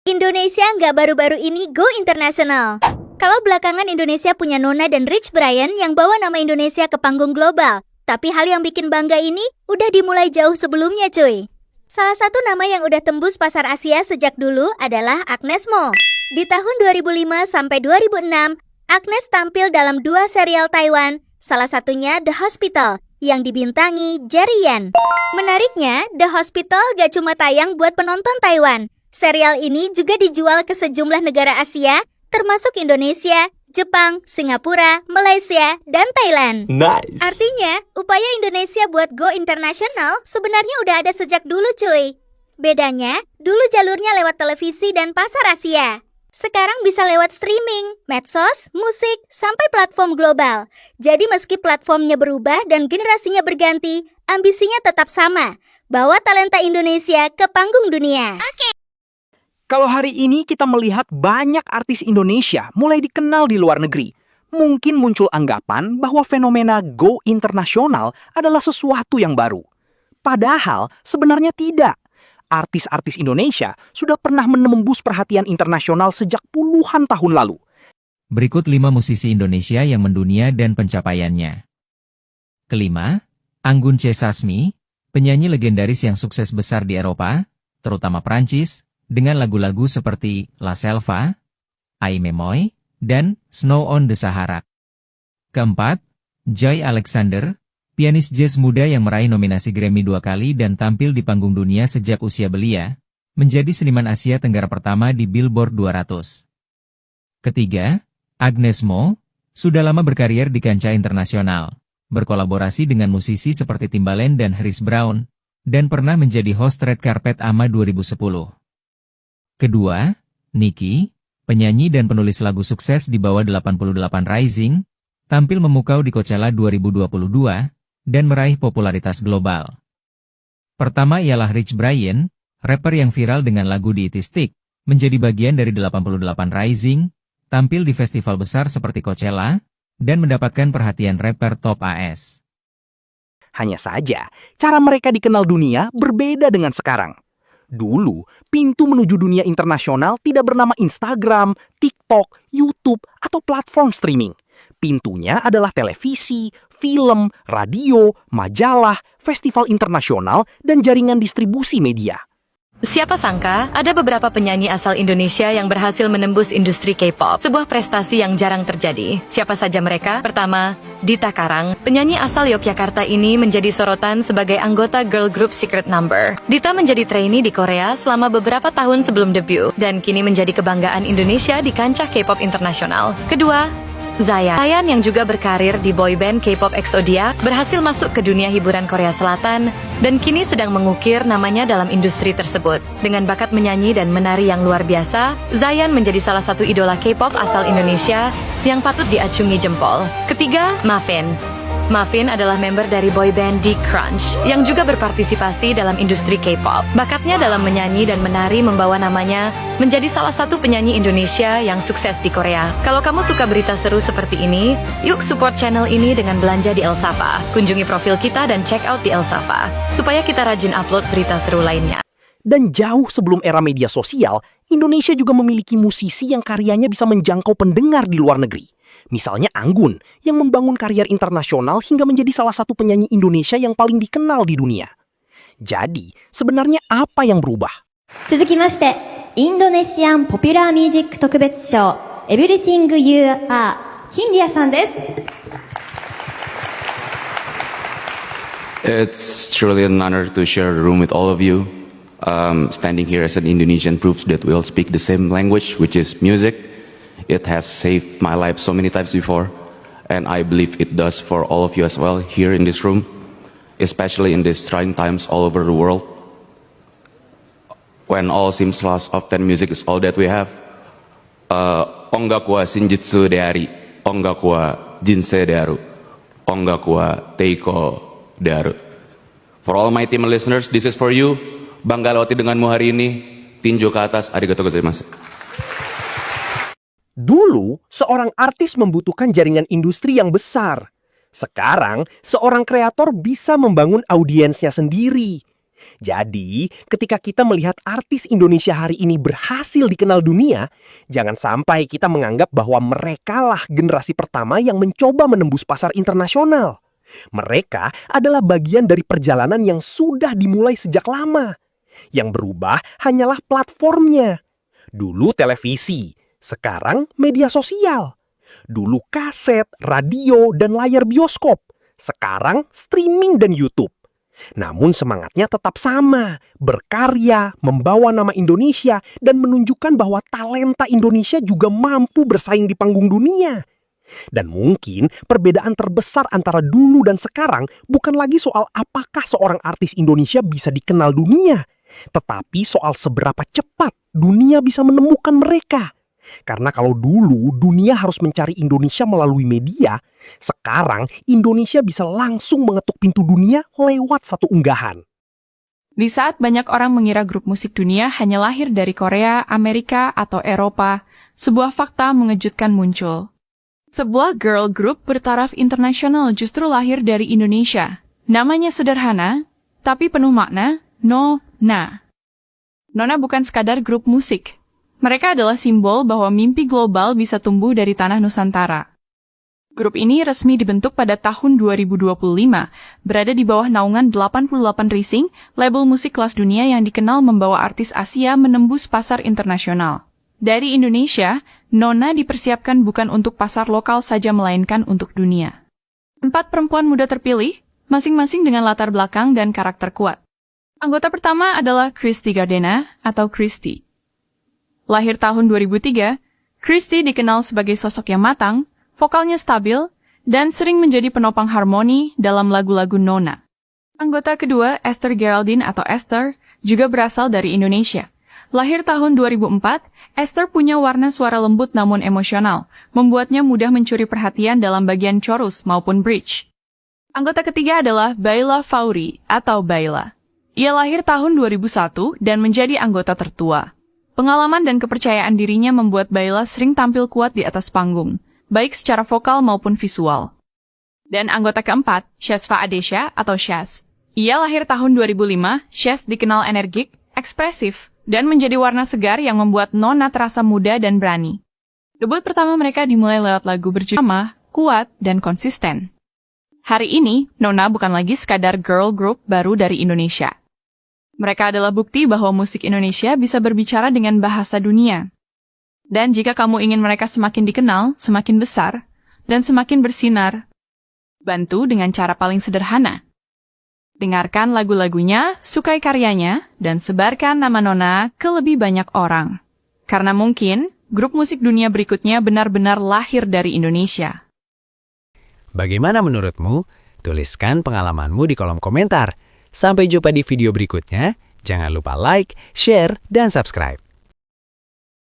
Indonesia nggak baru-baru ini go internasional. Kalau belakangan Indonesia punya Nona dan Rich Brian yang bawa nama Indonesia ke panggung global. Tapi hal yang bikin bangga ini udah dimulai jauh sebelumnya cuy. Salah satu nama yang udah tembus pasar Asia sejak dulu adalah Agnes Mo. Di tahun 2005 sampai 2006, Agnes tampil dalam 2 serial Taiwan, salah satunya The Hospital, yang dibintangi Jerry Yan. Menariknya, The Hospital gak cuma tayang buat penonton Taiwan. Serial ini juga dijual ke sejumlah negara Asia, termasuk Indonesia, Jepang, Singapura, Malaysia, dan Thailand. Nice. Artinya, upaya Indonesia buat go internasional sebenarnya udah ada sejak dulu cuy. Bedanya, dulu jalurnya lewat televisi dan pasar Asia. Sekarang bisa lewat streaming, medsos, musik, sampai platform global. Jadi meski platformnya berubah dan generasinya berganti, ambisinya tetap sama. Bawa talenta Indonesia ke panggung dunia. Kalau hari ini kita melihat banyak artis Indonesia mulai dikenal di luar negeri, mungkin muncul anggapan bahwa fenomena go internasional adalah sesuatu yang baru. Padahal sebenarnya tidak. Artis-artis Indonesia sudah pernah menembus perhatian internasional sejak puluhan tahun lalu. Berikut 5 musisi Indonesia yang mendunia dan pencapaiannya. Kelima, Anggun C. Sasmi, penyanyi legendaris yang sukses besar di Eropa, terutama Prancis, dengan lagu-lagu seperti La Selva, Ai Memoy, dan Snow on the Sahara. Keempat, Joy Alexander, pianis jazz muda yang meraih nominasi Grammy 2 kali dan tampil di panggung dunia sejak usia belia, menjadi seniman Asia Tenggara pertama di Billboard 200. Ketiga, Agnes Mo, sudah lama berkarier di kancah internasional, berkolaborasi dengan musisi seperti Timbaland dan Chris Brown, dan pernah menjadi host Red Carpet AMA 2010. Kedua, Niki, penyanyi dan penulis lagu sukses di bawah 88 Rising, tampil memukau di Coachella 2022, dan meraih popularitas global. Pertama ialah Rich Brian, rapper yang viral dengan lagu di It Is Stick, menjadi bagian dari 88 Rising, tampil di festival besar seperti Coachella, dan mendapatkan perhatian rapper top AS. Hanya saja, cara mereka dikenal dunia berbeda dengan sekarang. Dulu, pintu menuju dunia internasional tidak bernama Instagram, TikTok, YouTube, atau platform streaming. Pintunya adalah televisi, film, radio, majalah, festival internasional, dan jaringan distribusi media. Siapa sangka, ada beberapa penyanyi asal Indonesia yang berhasil menembus industri K-pop, sebuah prestasi yang jarang terjadi. Siapa saja mereka? Pertama, Dita Karang, penyanyi asal Yogyakarta ini menjadi sorotan sebagai anggota girl group Secret Number. Dita menjadi trainee di Korea selama beberapa tahun sebelum debut, dan kini menjadi kebanggaan Indonesia di kancah K-pop internasional. Kedua, Zayan yang juga berkarir di boyband K-pop EXO-Diak berhasil masuk ke dunia hiburan Korea Selatan dan kini sedang mengukir namanya dalam industri tersebut. Dengan bakat menyanyi dan menari yang luar biasa, Zayan menjadi salah satu idola K-pop asal Indonesia yang patut diacungi jempol. Ketiga, Mavin. Mavin adalah member dari boyband D-Crunch yang juga berpartisipasi dalam industri K-pop. Bakatnya dalam menyanyi dan menari membawa namanya menjadi salah satu penyanyi Indonesia yang sukses di Korea. Kalau kamu suka berita seru seperti ini, yuk support channel ini dengan belanja di Elsafa. Kunjungi profil kita dan check out di Elsafa, supaya kita rajin upload berita seru lainnya. Dan jauh sebelum era media sosial, Indonesia juga memiliki musisi yang karyanya bisa menjangkau pendengar di luar negeri. Misalnya Anggun, yang membangun karier internasional hingga menjadi salah satu penyanyi Indonesia yang paling dikenal di dunia. Jadi, sebenarnya apa yang berubah? 続きまして、インドネシアンポピュラーミュージック特別賞 Everything You Are ヒンディアさんです。It's truly an honor to share a room with all of you. Standing here as an Indonesian proves that we all speak the same language, which is music. It has saved my life so many times before, and I believe it does for all of you as well here in this room, especially in these trying times all over the world. When all seems lost, often music is all that we have. Ongaku wa shinjitsu deari, ongaku wa jinsei dearu, ongaku wa teiko dearu. For all my team listeners, this is for you. Bangga lewati denganmu hari ini. Tinju ke atas, arigatou gozaimasu. Dulu, seorang artis membutuhkan jaringan industri yang besar. Sekarang, seorang kreator bisa membangun audiensnya sendiri. Jadi, ketika kita melihat artis Indonesia hari ini berhasil dikenal dunia, jangan sampai kita menganggap bahwa merekalah generasi pertama yang mencoba menembus pasar internasional. Mereka adalah bagian dari perjalanan yang sudah dimulai sejak lama. Yang berubah hanyalah platformnya. Dulu televisi, sekarang media sosial. Dulu kaset, radio, dan layar bioskop. Sekarang streaming dan YouTube. Namun semangatnya tetap sama, berkarya, membawa nama Indonesia, dan menunjukkan bahwa talenta Indonesia juga mampu bersaing di panggung dunia. Dan mungkin perbedaan terbesar antara dulu dan sekarang bukan lagi soal apakah seorang artis Indonesia bisa dikenal dunia, tetapi soal seberapa cepat dunia bisa menemukan mereka. Karena kalau dulu dunia harus mencari Indonesia melalui media, sekarang Indonesia bisa langsung mengetuk pintu dunia lewat satu unggahan. Di saat banyak orang mengira grup musik dunia hanya lahir dari Korea, Amerika, atau Eropa, sebuah fakta mengejutkan muncul. Sebuah girl group bertaraf internasional justru lahir dari Indonesia. Namanya sederhana, tapi penuh makna, Nona. Nona bukan sekadar grup musik. Mereka adalah simbol bahwa mimpi global bisa tumbuh dari tanah Nusantara. Grup ini resmi dibentuk pada tahun 2025, berada di bawah naungan 88 Rising, label musik kelas dunia yang dikenal membawa artis Asia menembus pasar internasional. Dari Indonesia, Nona dipersiapkan bukan untuk pasar lokal saja melainkan untuk dunia. 4 perempuan muda terpilih, masing-masing dengan latar belakang dan karakter kuat. Anggota pertama adalah Christy Gardena atau Christy. Lahir tahun 2003, Christy dikenal sebagai sosok yang matang, vokalnya stabil, dan sering menjadi penopang harmoni dalam lagu-lagu Nona. Anggota kedua, Esther Geraldine atau Esther, juga berasal dari Indonesia. Lahir tahun 2004, Esther punya warna suara lembut namun emosional, membuatnya mudah mencuri perhatian dalam bagian chorus maupun bridge. Anggota ketiga adalah Baila Fauri atau Baila. Ia lahir tahun 2001 dan menjadi anggota tertua. Pengalaman dan kepercayaan dirinya membuat Baila sering tampil kuat di atas panggung, baik secara vokal maupun visual. Dan anggota keempat, Shasva Adesha atau Shaz. Ia lahir tahun 2005, Shaz dikenal energik, ekspresif, dan menjadi warna segar yang membuat Nona terasa muda dan berani. Debut pertama mereka dimulai lewat lagu berjudul Kuat dan Konsisten. Hari ini, Nona bukan lagi sekadar girl group baru dari Indonesia. Mereka adalah bukti bahwa musik Indonesia bisa berbicara dengan bahasa dunia. Dan jika kamu ingin mereka semakin dikenal, semakin besar, dan semakin bersinar, bantu dengan cara paling sederhana. Dengarkan lagu-lagunya, sukai karyanya, dan sebarkan nama Nona ke lebih banyak orang. Karena mungkin, grup musik dunia berikutnya benar-benar lahir dari Indonesia. Bagaimana menurutmu? Tuliskan pengalamanmu di kolom komentar. Sampai jumpa di video berikutnya. Jangan lupa like, share, dan subscribe.